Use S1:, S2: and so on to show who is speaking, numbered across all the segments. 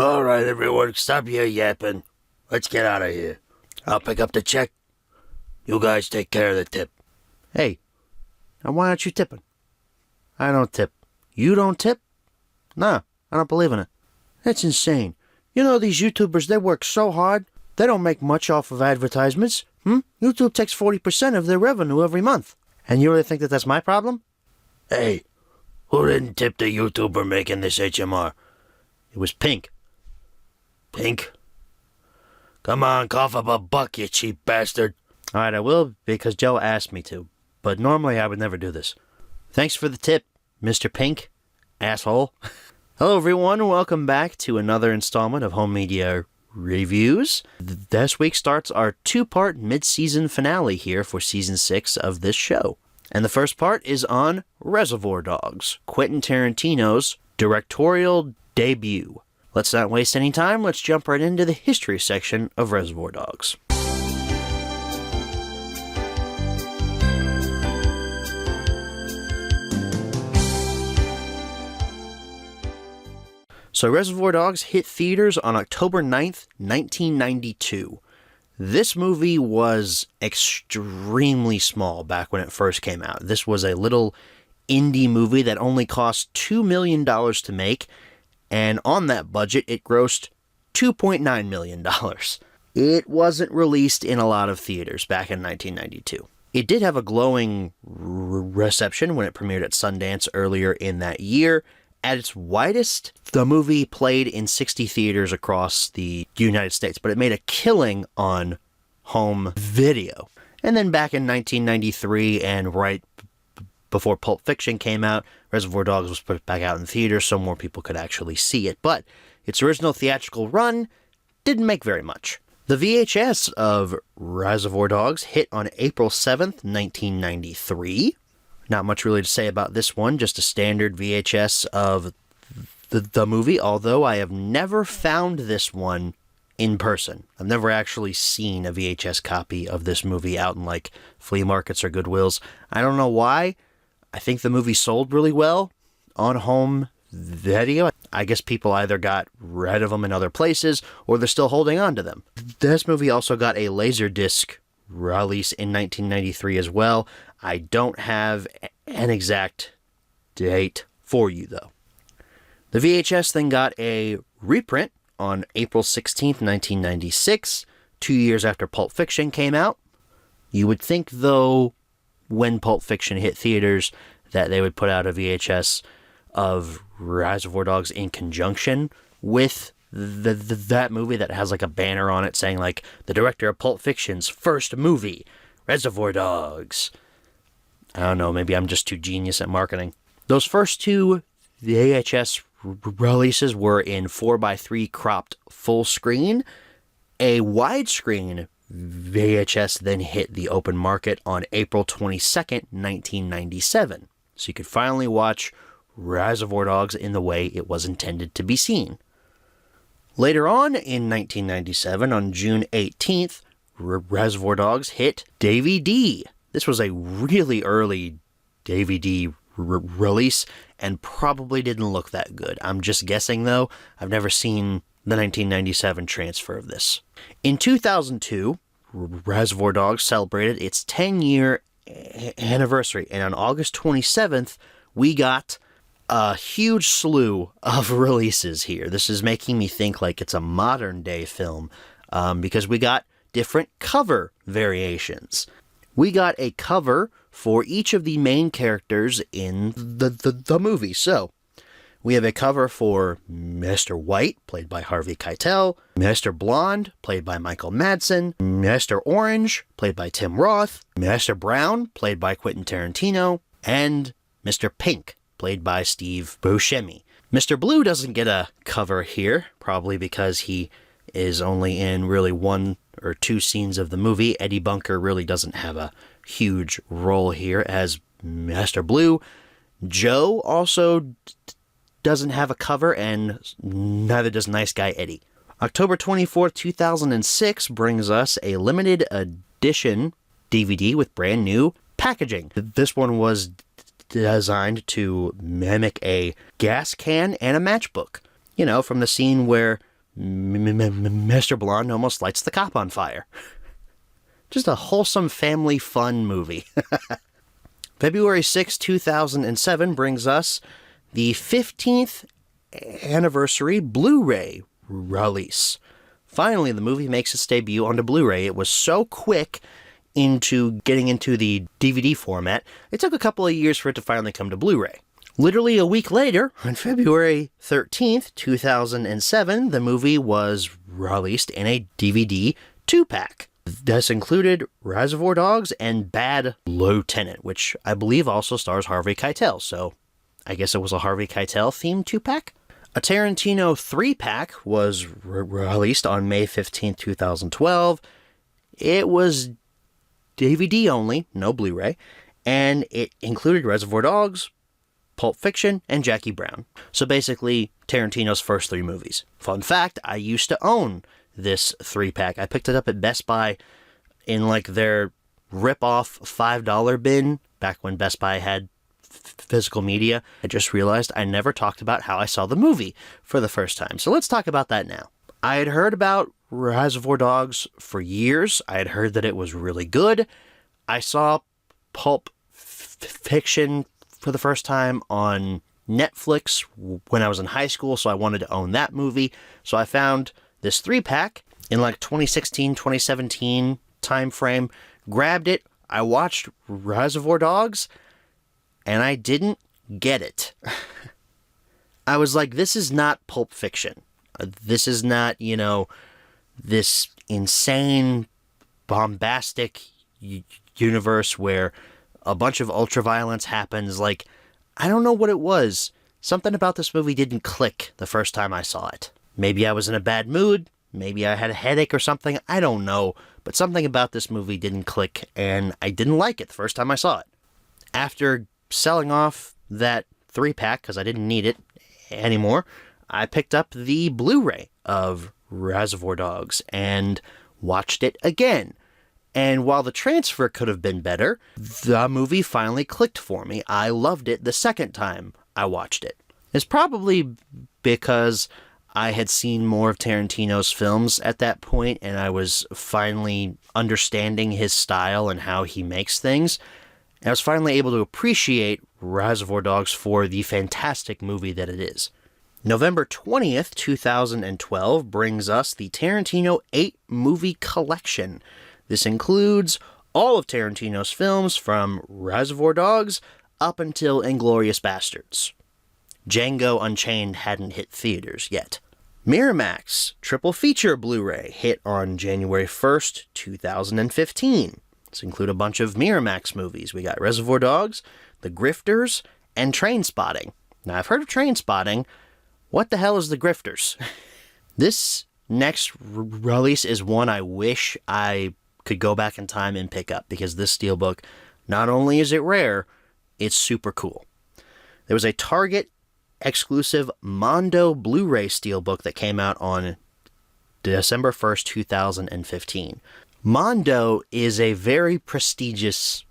S1: All right, everyone, stop your yapping. Let's get out of here. I'll pick up the check. You guys take care of the tip.
S2: Hey, and why aren't you tipping? I don't tip. You don't tip? Nah, I don't believe in it. That's insane. You know, these YouTubers, they work so hard, they don't make much off of advertisements. YouTube takes 40% of their revenue every month. And you really think that that's my problem?
S1: Hey, who didn't tip the YouTuber making this HMR?
S2: It was Pink.
S1: Pink? Come on, cough up a buck, you cheap bastard.
S2: Alright, I will because Joe asked me to. But normally I would never do this. Thanks for the tip, Mr. Pink. Asshole. Hello everyone, welcome back to another installment of Home Media Reviews. This week starts our two-part mid-season finale here for Season 6 of this show. And the first part is on Reservoir Dogs, Quentin Tarantino's directorial debut. Let's not waste any time, let's jump right into the history section of Reservoir Dogs. So Reservoir Dogs hit theaters on October 9th, 1992. This movie was extremely small back when it first came out. This was a little indie movie that only cost $2 million to make, and on that budget, it grossed $2.9 million. It wasn't released in a lot of theaters back in 1992. It did have a glowing reception when it premiered at Sundance earlier in that year. At its widest, the movie played in 60 theaters across the United States, but it made a killing on home video. And then back in 1993 and right before Pulp Fiction came out, Reservoir Dogs was put back out in theaters so more people could actually see it. But its original theatrical run didn't make very much. The VHS of Reservoir Dogs hit on April 7th, 1993. Not much really to say about this one, just a standard VHS of the movie, although I have never found this one in person. I've never actually seen a VHS copy of this movie out in, like, flea markets or Goodwills. I don't know why. I think the movie sold really well on home video. I guess people either got rid of them in other places, or they're still holding on to them. This movie also got a Laserdisc release in 1993 as well. I don't have an exact date for you, though. The VHS then got a reprint on April 16th, 1996, 2 years after Pulp Fiction came out. You would think, though, when Pulp Fiction hit theaters, that they would put out a VHS of Reservoir Dogs in conjunction with that movie that has like a banner on it saying, like, the director of Pulp Fiction's first movie, Reservoir Dogs. I don't know, maybe I'm just too genius at marketing. Those first two VHS releases were in 4:3 cropped full screen. A widescreen VHS then hit the open market on April 22nd, 1997. So you could finally watch Reservoir Dogs in the way it was intended to be seen. Later on in 1997, on June 18th, Reservoir Dogs hit DVD. This was a really early DVD release and probably didn't look that good. I'm just guessing, though. I've never seen the 1997 transfer of this. In 2002, Reservoir Dogs celebrated its 10-year anniversary, and on August 27th, we got a huge slew of releases here. This is making me think like it's a modern-day film, because we got different cover variations. We got a cover for each of the main characters in the movie. So, we have a cover for Mr. White, played by Harvey Keitel, Mr. Blonde, played by Michael Madsen, Mr. Orange, played by Tim Roth, Mr. Brown, played by Quentin Tarantino, and Mr. Pink, played by Steve Buscemi. Mr. Blue doesn't get a cover here, probably because he is only in really one or two scenes of the movie. Eddie Bunker really doesn't have a huge role here as Mr. Blue. Joe also doesn't have a cover, and neither does Nice Guy Eddie. October 24th, 2006 brings us a limited edition DVD with brand new packaging. This one was designed to mimic a gas can and a matchbook. You know, from the scene where Mr. Blonde almost lights the cop on fire. Just a wholesome family fun movie. February 6, 2007 brings us the 15th anniversary Blu-ray release. Finally, the movie makes its debut onto Blu-ray. It was so quick into getting into the DVD format, it took a couple of years for it to finally come to Blu-ray. Literally a week later, on February 13th, 2007, the movie was released in a DVD 2-pack. This included Reservoir Dogs and Bad Lieutenant, which I believe also stars Harvey Keitel, so I guess it was a Harvey Keitel-themed 2-pack. A Tarantino 3-pack was released on May 15th, 2012. It was DVD only, no Blu-ray, and it included Reservoir Dogs, Pulp Fiction, and Jackie Brown. So basically, Tarantino's first 3 movies. Fun fact, I used to own this 3-pack. I picked it up at Best Buy in like their rip-off $5 bin, back when Best Buy had physical media. I just realized I never talked about how I saw the movie for the first time. So let's talk about that now. I had heard about Reservoir Dogs for years. I had heard that it was really good. I saw Pulp Fiction for the first time on Netflix when I was in high school, so I wanted to own that movie. So I found this 3-pack in like 2016, 2017 time frame, grabbed it. I watched Reservoir Dogs, and I didn't get it. I was like, this is not Pulp Fiction. This is not, this insane, bombastic universe where a bunch of ultraviolence happens. Like, I don't know what it was. Something about this movie didn't click the first time I saw it. Maybe I was in a bad mood. Maybe I had a headache or something. I don't know. But something about this movie didn't click, and I didn't like it the first time I saw it. After selling off that 3-pack, because I didn't need it anymore, I picked up the Blu-ray of Reservoir Dogs and watched it again. And while the transfer could have been better, the movie finally clicked for me. I loved it the second time I watched it. It's probably because I had seen more of Tarantino's films at that point, and I was finally understanding his style and how he makes things. And I was finally able to appreciate Reservoir Dogs for the fantastic movie that it is. November 20th, 2012 brings us the Tarantino 8-movie collection. This includes all of Tarantino's films from Reservoir Dogs up until Inglourious Basterds. Django Unchained hadn't hit theaters yet. Miramax Triple Feature Blu-ray hit on January 1st, 2015. This include a bunch of Miramax movies. We got Reservoir Dogs, The Grifters, and Trainspotting. Now, I've heard of Trainspotting. What the hell is The Grifters? This next release is one I wish I could go back in time and pick up, because this steelbook, not only is it rare, it's super cool. There was a Target exclusive Mondo Blu-ray steelbook that came out on December 1st, 2015. Mondo is a very prestigious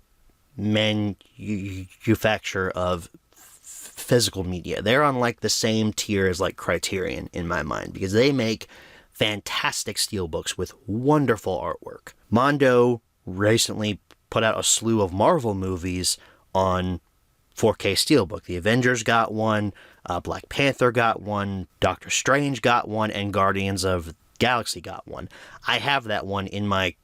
S2: manufacturer of physical media. They're on like the same tier as like Criterion in my mind, because they make fantastic steelbooks with wonderful artwork. Mondo recently put out a slew of Marvel movies on 4K steelbook. The Avengers got one, Black Panther got one, Doctor Strange got one, and Guardians of the Galaxy got one. I have that one in my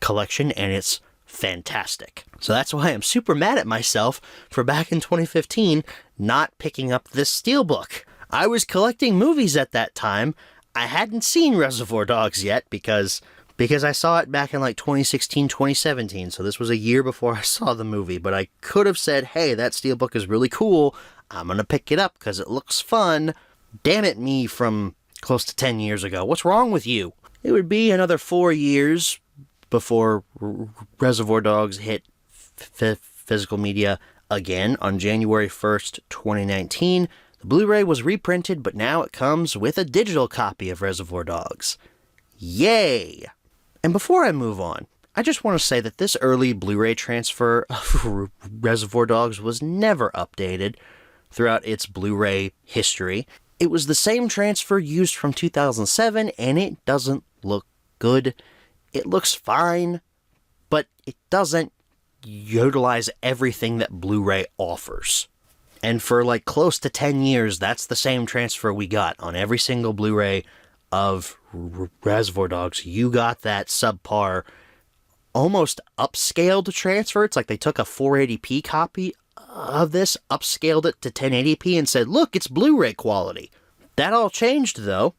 S2: collection, and it's fantastic. So that's why I'm super mad at myself for back in 2015 not picking up this steelbook. I was collecting movies at that time. I hadn't seen Reservoir Dogs yet because I saw it back in like 2016, 2017, so this was a year before I saw the movie, but I could have said, hey, that steelbook is really cool, I'm gonna pick it up because it looks fun. Damn it, me from close to 10 years ago. What's wrong with you? It would be another 4 years before Reservoir Dogs hit physical media again on January 1st, 2019. The Blu-ray was reprinted, but now it comes with a digital copy of Reservoir Dogs. Yay! And before I move on, I just want to say that this early Blu-ray transfer of Reservoir Dogs was never updated throughout its Blu-ray history. It was the same transfer used from 2007, and it doesn't look good. It looks fine, but it doesn't utilize everything that Blu-ray offers. And for like close to 10 years, that's the same transfer we got on every single Blu-ray of Reservoir Dogs. You got that subpar, almost upscaled transfer. It's like they took a 480p copy of this, upscaled it to 1080p, and said, look, it's Blu-ray quality. That all changed, though,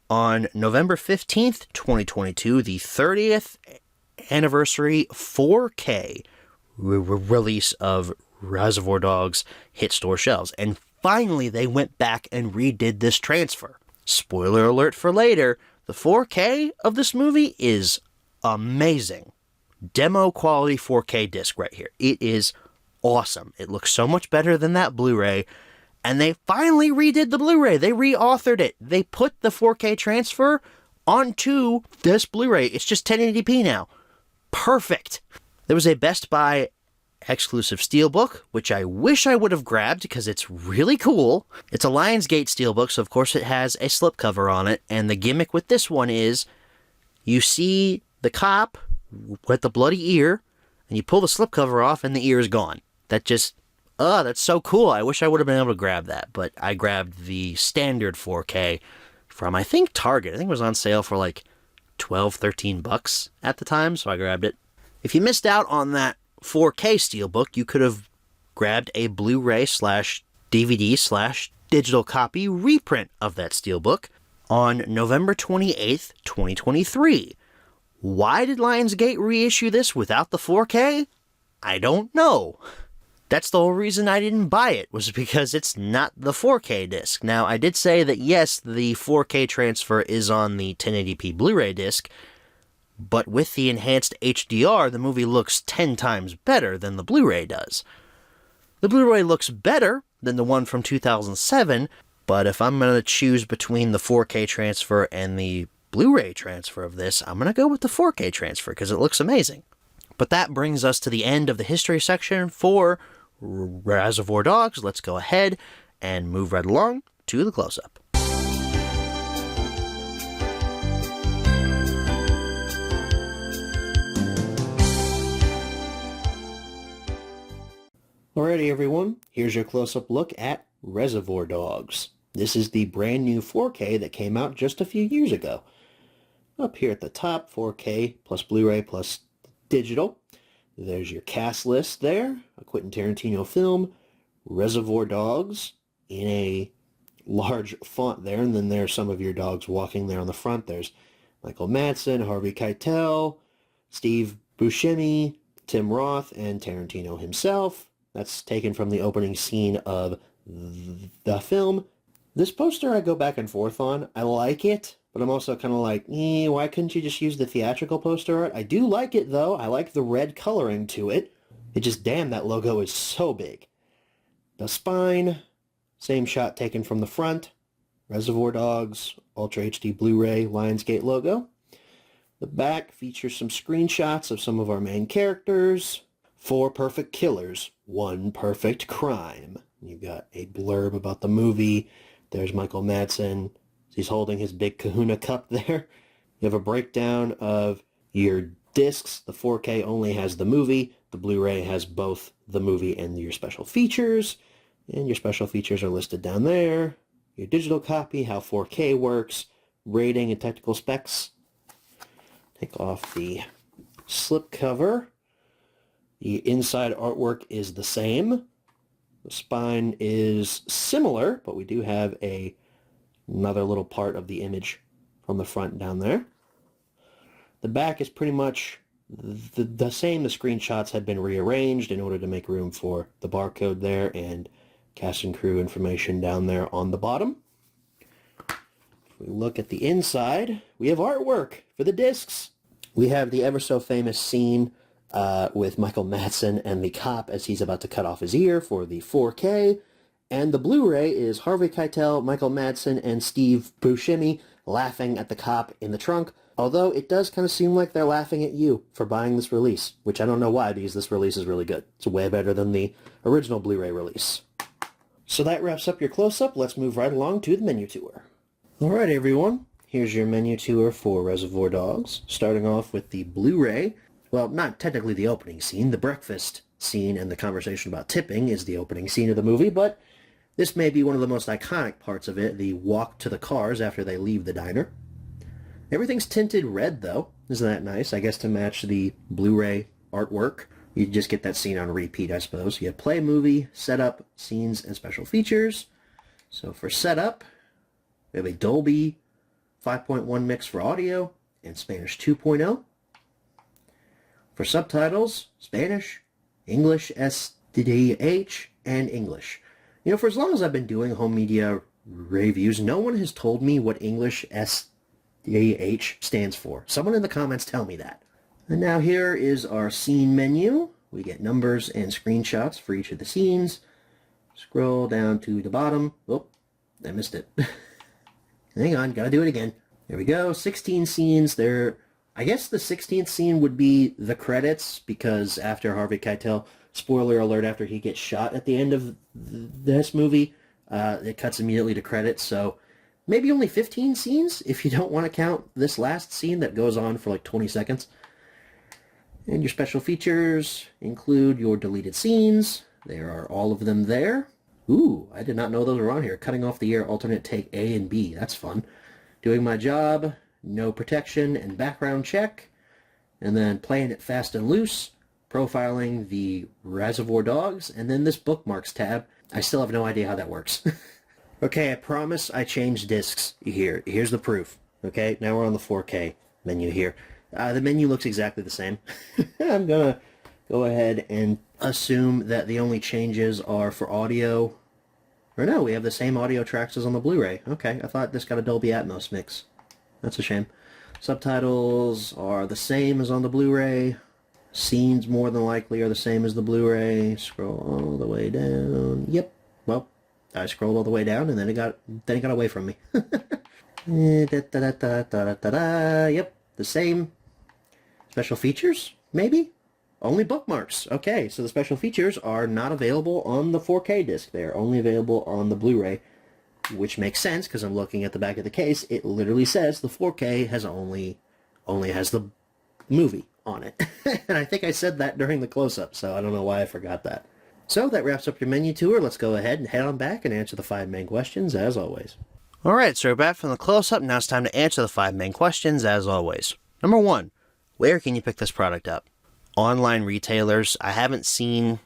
S2: on November 15th, 2022, the 30th anniversary 4K release of Reservoir Dogs hit store shelves. And finally, they went back and redid this transfer. Spoiler alert for later, the 4K of this movie is amazing. Demo quality 4K disc right here. It is awesome. It looks so much better than that Blu-ray. And they finally redid the Blu-ray. They reauthored it. They put the 4K transfer onto this Blu-ray. It's just 1080p now. Perfect. There was a Best Buy exclusive steelbook, which I wish I would have grabbed because it's really cool. It's a Lionsgate steelbook, so of course it has a slipcover on it. And the gimmick with this one is you see the cop with the bloody ear, and you pull the slipcover off and the ear is gone. That just, that's so cool. I wish I would have been able to grab that, but I grabbed the standard 4K from, I think, Target. I think it was on sale for like $12-13 at the time, so I grabbed it. If you missed out on that 4K steelbook, you could have grabbed a Blu-ray / DVD / digital copy reprint of that steelbook on November 28th, 2023. Why did Lionsgate reissue this without the 4K? I don't know. That's the whole reason I didn't buy it, was because it's not the 4K disc. Now, I did say that yes, the 4K transfer is on the 1080p Blu-ray disc, but with the enhanced HDR, the movie looks 10 times better than the Blu-ray does. The Blu-ray looks better than the one from 2007, but if I'm going to choose between the 4K transfer and the Blu-ray transfer of this, I'm going to go with the 4K transfer because it looks amazing. But that brings us to the end of the history section for Reservoir Dogs. Let's go ahead and move right along to the close-up. Alrighty everyone, here's your close-up look at Reservoir Dogs. This is the brand new 4K that came out just a few years ago. Up here at the top, 4K plus Blu-ray plus digital. There's your cast list there, a Quentin Tarantino film, Reservoir Dogs in a large font there, and then there's some of your dogs walking there on the front. There's Michael Madsen, Harvey Keitel, Steve Buscemi, Tim Roth, and Tarantino himself. That's taken from the opening scene of the film. This poster I go back and forth on. I like it, but I'm also kind of like, why couldn't you just use the theatrical poster art? I do like it, though. I like the red coloring to it. It just, damn, that logo is so big. The spine, same shot taken from the front. Reservoir Dogs, Ultra HD Blu-ray, Lionsgate logo. The back features some screenshots of some of our main characters. 4 perfect killers, 1 perfect crime. You've got a blurb about the movie. There's Michael Madsen. He's holding his big kahuna cup there. You have a breakdown of your discs. The 4K only has the movie. The Blu-ray has both the movie and your special features. And your special features are listed down there. Your digital copy, how 4K works, rating and technical specs. Take off the slipcover. The inside artwork is the same. The spine is similar, but we do have another little part of the image from the front down there. The back is pretty much the same. The screenshots had been rearranged in order to make room for the barcode there and cast and crew information down there on the bottom. If we look at the inside, we have artwork for the discs. We have the ever so famous scene with Michael Madsen and the cop as he's about to cut off his ear for the 4K. And the Blu-ray is Harvey Keitel, Michael Madsen, and Steve Buscemi laughing at the cop in the trunk. Although it does kind of seem like they're laughing at you for buying this release, which I don't know why, because this release is really good. It's way better than the original Blu-ray release. So that wraps up your close-up. Let's move right along to the menu tour. All right, everyone. Here's your menu tour for Reservoir Dogs, starting off with the Blu-ray. Well, not technically the opening scene. The breakfast scene and the conversation about tipping is the opening scene of the movie, but this may be one of the most iconic parts of it, the walk to the cars after they leave the diner. Everything's tinted red, though. Isn't that nice? I guess to match the Blu-ray artwork. You just get that scene on repeat, I suppose. You have play, movie, setup, scenes, and special features. So for setup, we have a Dolby 5.1 mix for audio and Spanish 2.0. For subtitles, Spanish, English SDH, and English. You know, for as long as I've been doing home media reviews, no one has told me what English SDH stands for. Someone in the comments tell me that. And now here is our scene menu. We get numbers and screenshots for each of the scenes. Scroll down to the bottom. Oh, I missed it. Hang on, gotta do it again. There we go, 16 scenes there. I guess the 16th scene would be the credits, because after Harvey Keitel, spoiler alert, after he gets shot at the end of this movie, it cuts immediately to credits, so maybe only 15 scenes, if you don't want to count this last scene that goes on for like 20 seconds. And your special features include your deleted scenes. There are all of them there. Ooh, I did not know those were on here. Cutting off the air, alternate take A and B. That's fun. Doing my job, no protection, and background check. And then playing it fast and loose. Profiling the Reservoir Dogs. And then this bookmarks tab. I still have no idea how that works. Okay, I promise I changed discs here. Here's the proof. Okay, now we're on the 4K menu here. The menu looks exactly the same. I'm gonna go ahead and assume that the only changes are for audio. Or no, we have the same audio tracks as on the Blu-ray. Okay, I thought this got a Dolby Atmos mix. That's a shame. Subtitles are the same as on the Blu-ray. Scenes more than likely are the same as the Blu-ray. Scroll all the way down. Yep. Well, I scrolled all the way down and then it got away from me. Yep, the same. Special features? Maybe? Only bookmarks. Okay, so the special features are not available on the 4K disc. They are only available on the Blu-ray, which makes sense because I'm looking at the back of the case. It literally says the 4K has only has the movie on it. And I think I said that during the close-up, so I don't know why I forgot that. So that wraps up your menu tour. Let's go ahead and head on back and answer the 5 main questions, as always. Alright, so we're back from the close-up. Now it's time to answer the 5 main questions, as always. Number 1. Where can you pick this product up? Online retailers. I haven't seen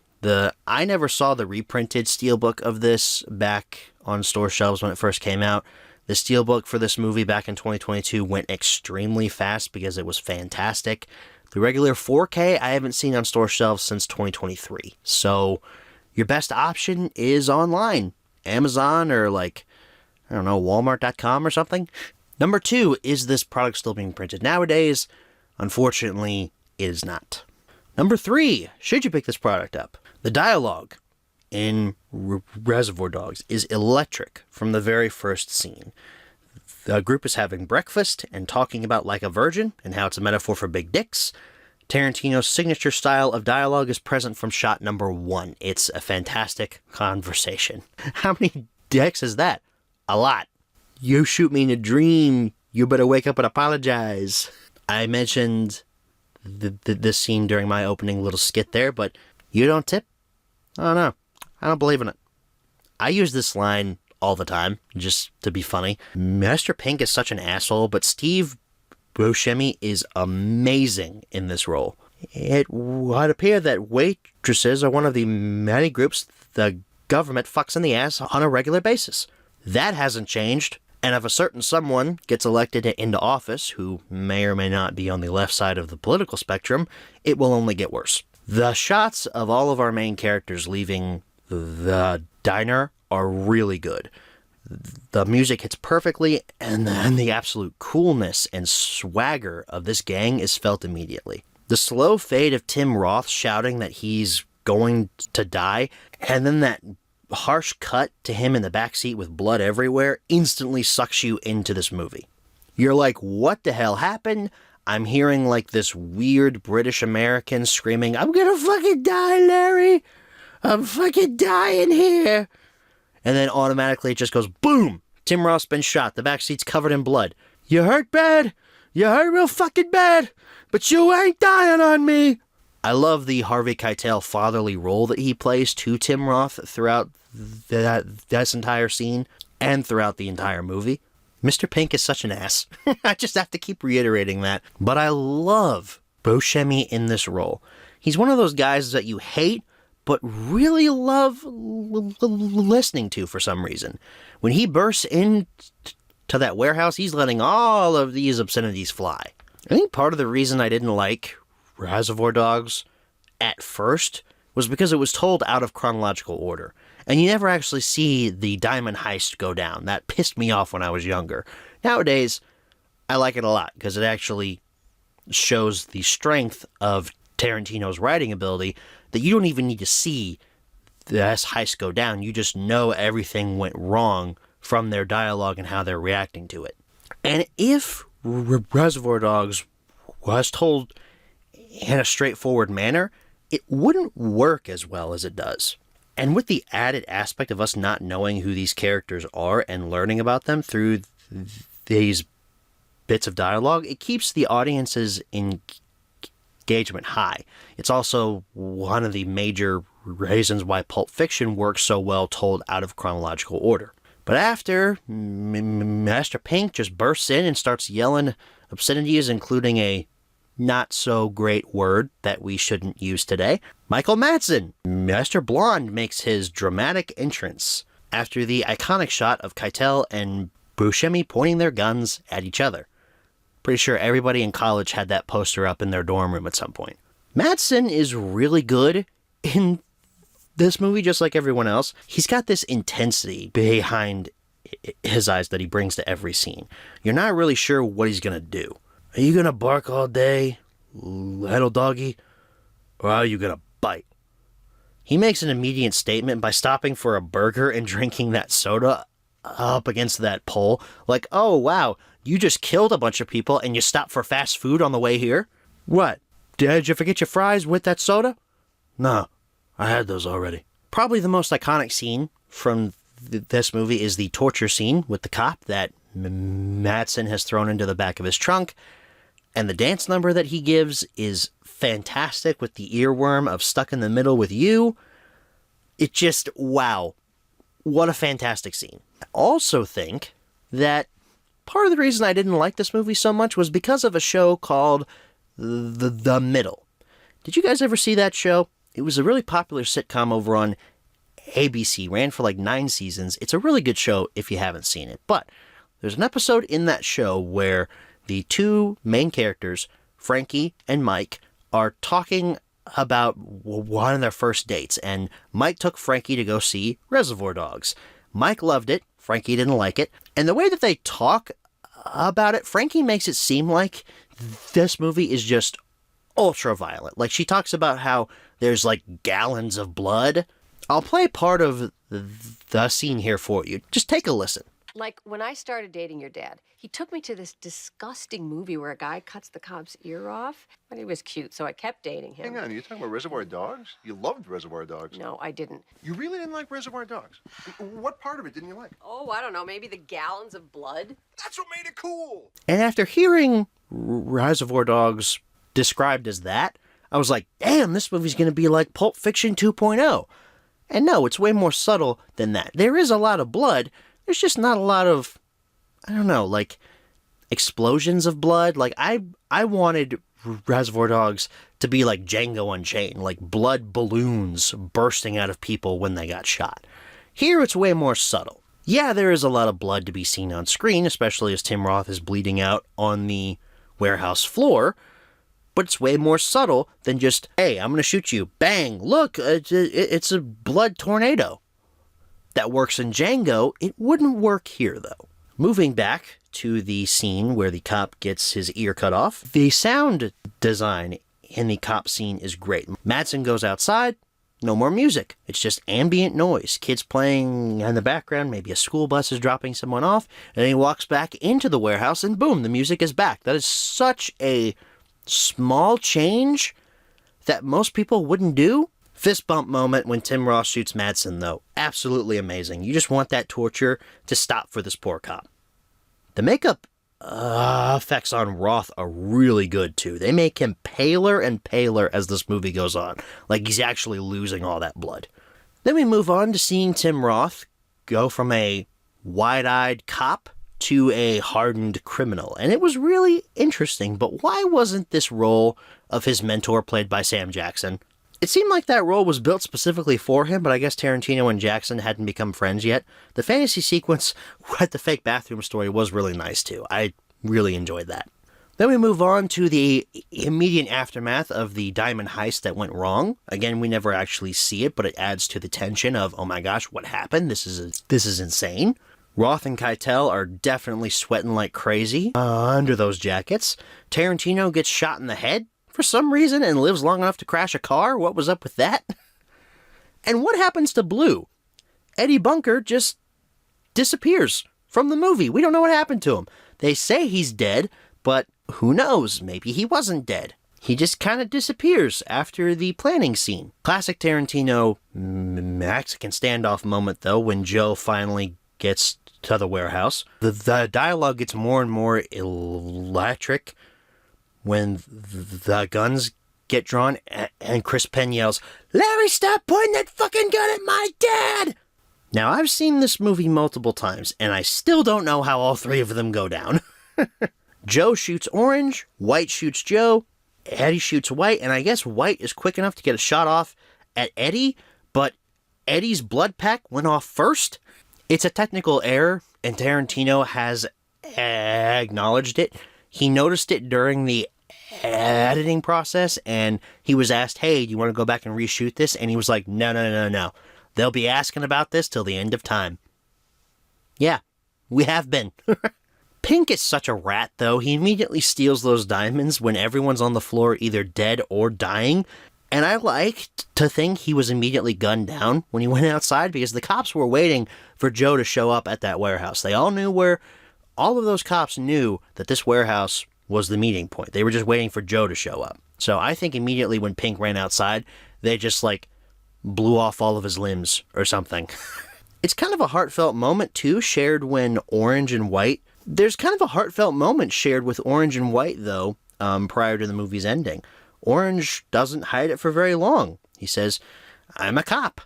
S2: I never saw the reprinted steelbook of this back on store shelves when it first came out. The steelbook for this movie back in 2022 went extremely fast because it was fantastic. The regular 4K I haven't seen on store shelves since 2023. So your best option is online. Amazon or like, I don't know, Walmart.com or something. Number 2, is this product still being printed nowadays? Unfortunately, it is not. Number 3, should you pick this product up? The dialogue in Reservoir Dogs is electric from the very first scene. The group is having breakfast and talking about Like a Virgin and how it's a metaphor for big dicks. Tarantino's signature style of dialogue is present from shot number 1. It's a fantastic conversation. How many dicks is that? A lot. You shoot me in a dream, you better wake up and apologize. I mentioned this scene during my opening little skit there, but you don't tip? I don't know. I don't believe in it. I use this line all the time, just to be funny. Mr. Pink is such an asshole, but Steve Buscemi is amazing in this role. It would appear that waitresses are one of the many groups the government fucks in the ass on a regular basis. That hasn't changed. And if a certain someone gets elected into office, who may or may not be on the left side of the political spectrum, it will only get worse. The shots of all of our main characters leaving the diner are really good. The music hits perfectly, and then the absolute coolness and swagger of this gang is felt immediately. The slow fade of Tim Roth shouting that he's going to die, and then that harsh cut to him in the backseat with blood everywhere instantly sucks you into this movie. You're like, what the hell happened? I'm hearing like this weird British American screaming, I'm gonna fucking die, Larry! I'm fucking dying here! And then automatically it just goes boom! Tim Roth's been shot. The backseat's covered in blood. You hurt bad? You hurt real fucking bad? But you ain't dying on me! I love the Harvey Keitel fatherly role that he plays to Tim Roth throughout that entire scene and throughout the entire movie. Mr. Pink is such an ass. I just have to keep reiterating that. But I love Buscemi in this role. He's one of those guys that you hate, but really love listening to for some reason. When he bursts into that warehouse, he's letting all of these obscenities fly. I think part of the reason I didn't like Reservoir Dogs at first was because it was told out of chronological order. And you never actually see the diamond heist go down. That pissed me off when I was younger. Nowadays, I like it a lot because it actually shows the strength of Tarantino's writing ability that you don't even need to see this heist go down. You just know everything went wrong from their dialogue and how they're reacting to it. And if Reservoir Dogs was told in a straightforward manner, it wouldn't work as well as it does. And with the added aspect of us not knowing who these characters are and learning about them through these bits of dialogue, it keeps the audience's engagement high. It's also one of the major reasons why Pulp Fiction works so well told out of chronological order. But after Master Pink just bursts in and starts yelling obscenities, including a not-so-great word that we shouldn't use today, Michael Madsen, Mr. Blonde, makes his dramatic entrance after the iconic shot of Keitel and Buscemi pointing their guns at each other. Pretty sure everybody in college had that poster up in their dorm room at some point. Madsen is really good in this movie, just like everyone else. He's got this intensity behind his eyes that he brings to every scene. You're not really sure what he's going to do. Are you going to bark all day, little doggy? Or are you going to bite? He makes an immediate statement by stopping for a burger and drinking that soda up against that pole. Like, oh, wow, you just killed a bunch of people and you stopped for fast food on the way here? What? Did you forget your fries with that soda? No, I had those already. Probably the most iconic scene from this movie is the torture scene with the cop that Madsen has thrown into the back of his trunk. And the dance number that he gives is fantastic with the earworm of Stuck in the Middle with You. It just, wow. What a fantastic scene. I also think that part of the reason I didn't like this movie so much was because of a show called The Middle. Did you guys ever see that show? It was a really popular sitcom over on ABC. Ran for like 9 seasons. It's a really good show if you haven't seen it. But there's an episode in that show where the two main characters, Frankie and Mike, are talking about one of their first dates, and Mike took Frankie to go see Reservoir Dogs. Mike loved it, Frankie didn't like it, and the way that they talk about it, Frankie makes it seem like this movie is just ultra violent. Like, she talks about how there's like gallons of blood. I'll play part of the scene here for you. Just take a listen.
S3: Like, when I started dating your dad, he took me to this disgusting movie where a guy cuts the cop's ear off. But he was cute, so I kept dating him.
S4: Hang on, you're talking about Reservoir Dogs? You loved Reservoir Dogs.
S3: No, I didn't.
S4: You really didn't like Reservoir Dogs? What part of it didn't you like?
S3: Oh, I don't know, maybe the gallons of blood?
S4: That's what made it cool!
S2: And after hearing Reservoir Dogs described as that, I was like, damn, this movie's going to be like Pulp Fiction 2.0. And no, it's way more subtle than that. There is a lot of blood. There's just not a lot of, I don't know, like, explosions of blood. Like, I wanted Reservoir Dogs to be like Django Unchained, like blood balloons bursting out of people when they got shot. Here, it's way more subtle. Yeah, there is a lot of blood to be seen on screen, especially as Tim Roth is bleeding out on the warehouse floor, but it's way more subtle than just, hey, I'm going to shoot you. Bang, look, it's a blood tornado. That works in Django, it wouldn't work here, though. Moving back to the scene where the cop gets his ear cut off, the sound design in the cop scene is great. Madsen goes outside, no more music. It's just ambient noise. Kids playing in the background, maybe a school bus is dropping someone off, and then he walks back into the warehouse, and boom, the music is back. That is such a small change that most people wouldn't do. Fist bump moment when Tim Roth shoots Madsen, though. Absolutely amazing. You just want that torture to stop for this poor cop. The makeup effects on Roth are really good, too. They make him paler and paler as this movie goes on, like he's actually losing all that blood. Then we move on to seeing Tim Roth go from a wide-eyed cop to a hardened criminal, and it was really interesting, but why wasn't this role of his mentor played by Sam Jackson? It seemed like that role was built specifically for him, but I guess Tarantino and Jackson hadn't become friends yet. The fantasy sequence at the fake bathroom story was really nice too. I really enjoyed that. Then we move on to the immediate aftermath of the diamond heist that went wrong. Again, we never actually see it, but it adds to the tension of, oh my gosh, what happened? This is insane. Roth and Keitel are definitely sweating like crazy under those jackets. Tarantino gets shot in the head for some reason and lives long enough to crash a car. What was up with that? And what happens to Blue? Eddie Bunker just disappears from the movie. We don't know what happened to him. They say he's dead, but who knows? Maybe he wasn't dead. He just kind of disappears after the planning scene. Classic Tarantino Mexican standoff moment, though, when Joe finally gets to the warehouse. The dialogue gets more and more electric when the guns get drawn and Chris Penn yells, "Larry, stop pointing that fucking gun at my dad!" Now, I've seen this movie multiple times, and I still don't know how all three of them go down. Joe shoots Orange, White shoots Joe, Eddie shoots White, and I guess White is quick enough to get a shot off at Eddie, but Eddie's blood pack went off first. It's a technical error, and Tarantino has acknowledged it. He noticed it during the editing process, and he was asked, hey, do you want to go back and reshoot this? And he was like, no. They'll be asking about this till the end of time. Yeah, we have been. Pink is such a rat, though. He immediately steals those diamonds when everyone's on the floor either dead or dying. And I like to think he was immediately gunned down when he went outside because the cops were waiting for Joe to show up at that warehouse. They all knew all of those cops knew that this warehouse was the meeting point. They were just waiting for Joe to show up. So I think immediately when Pink ran outside, they just blew off all of his limbs or something. It's kind of a heartfelt moment too, shared when Orange and White. There's kind of a heartfelt moment shared with Orange and White though, prior to the movie's ending. Orange doesn't hide it for very long. He says, I'm a cop.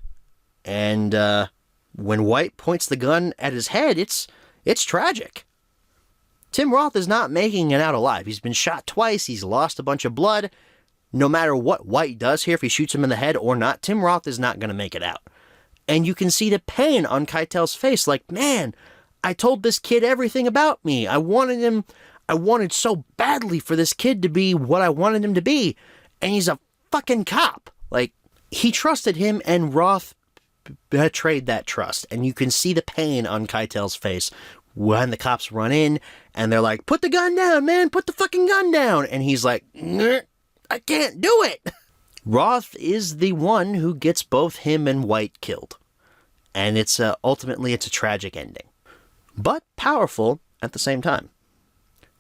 S2: And when White points the gun at his head, it's tragic. Tim Roth is not making it out alive. He's been shot twice. He's lost a bunch of blood. No matter what White does here, if he shoots him in the head or not, Tim Roth is not going to make it out. And you can see the pain on Keitel's face. Like, man, I told this kid everything about me. I wanted so badly for this kid to be what I wanted him to be. And he's a fucking cop. He trusted him, and Roth betrayed that trust. And you can see the pain on Keitel's face when the cops run in, and they're like, put the gun down, man, put the fucking gun down. And he's like, I can't do it. Roth is the one who gets both him and White killed. And ultimately it's a tragic ending. But powerful at the same time.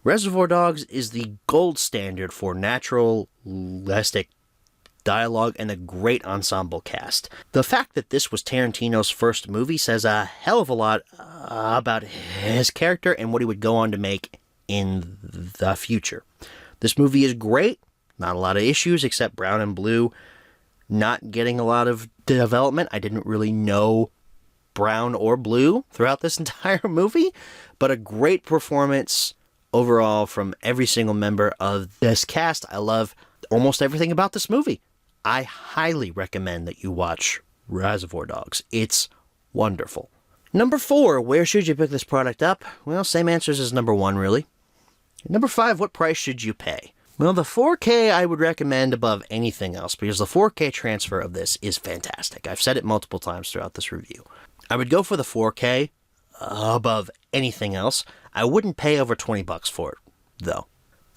S2: Reservoir Dogs is the gold standard for naturalistic dialogue and a great ensemble cast. The fact that this was Tarantino's first movie says a hell of a lot about his character and what he would go on to make in the future. This movie is great. Not a lot of issues except Brown and Blue not getting a lot of development. I didn't really know Brown or Blue throughout this entire movie, but a great performance overall from every single member of this cast. I love almost everything about this movie. I highly recommend that you watch Reservoir Dogs. It's wonderful. Number 4, where should you pick this product up? Well, same answers as number 1, really. Number 5, what price should you pay? Well, the 4K I would recommend above anything else because the 4K transfer of this is fantastic. I've said it multiple times throughout this review. I would go for the 4K above anything else. I wouldn't pay over $20 for it, though.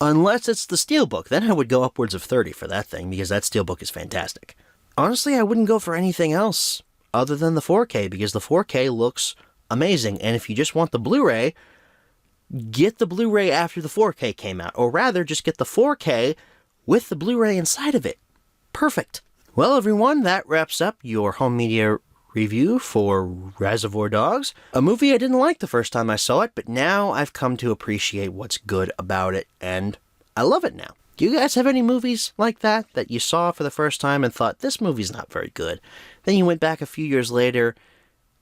S2: Unless it's the Steelbook, then I would go upwards of $30 for that thing because that Steelbook is fantastic. Honestly, I wouldn't go for anything else other than the 4K because the 4K looks amazing. And if you just want the Blu-ray, get the Blu-ray after the 4K came out. Or rather, just get the 4K with the Blu-ray inside of it. Perfect. Well, everyone, that wraps up your home media review for Reservoir Dogs, a movie I didn't like the first time I saw it, but now I've come to appreciate what's good about it, and I love it now. Do you guys have any movies like that you saw for the first time and thought, this movie's not very good? Then you went back a few years later,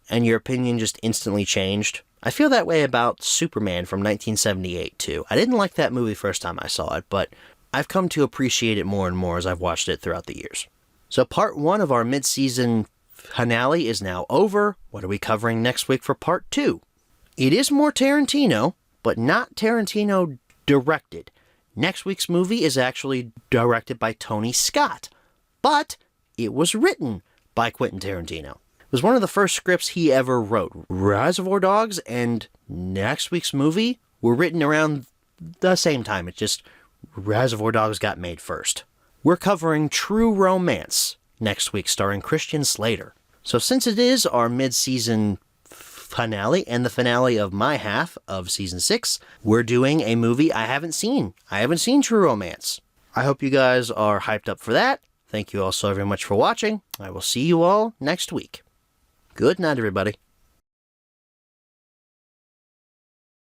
S2: and your opinion just instantly changed? I feel that way about Superman from 1978, too. I didn't like that movie first time I saw it, but I've come to appreciate it more and more as I've watched it throughout the years. So part 1 of our mid-season finale is now over. What are we covering next week for part 2? It is more Tarantino, but not Tarantino directed. Next week's movie is actually directed by Tony Scott, but it was written by Quentin Tarantino. It was one of the first scripts he ever wrote. Reservoir Dogs and next week's movie were written around the same time. It's just Reservoir Dogs got made first. We're covering True Romance next week, starring Christian Slater. So since it is our mid-season finale and the finale of my half of season 6, we're doing a movie I haven't seen. I haven't seen True Romance. I hope you guys are hyped up for that. Thank you all so very much for watching. I will see you all next week. Good night, everybody.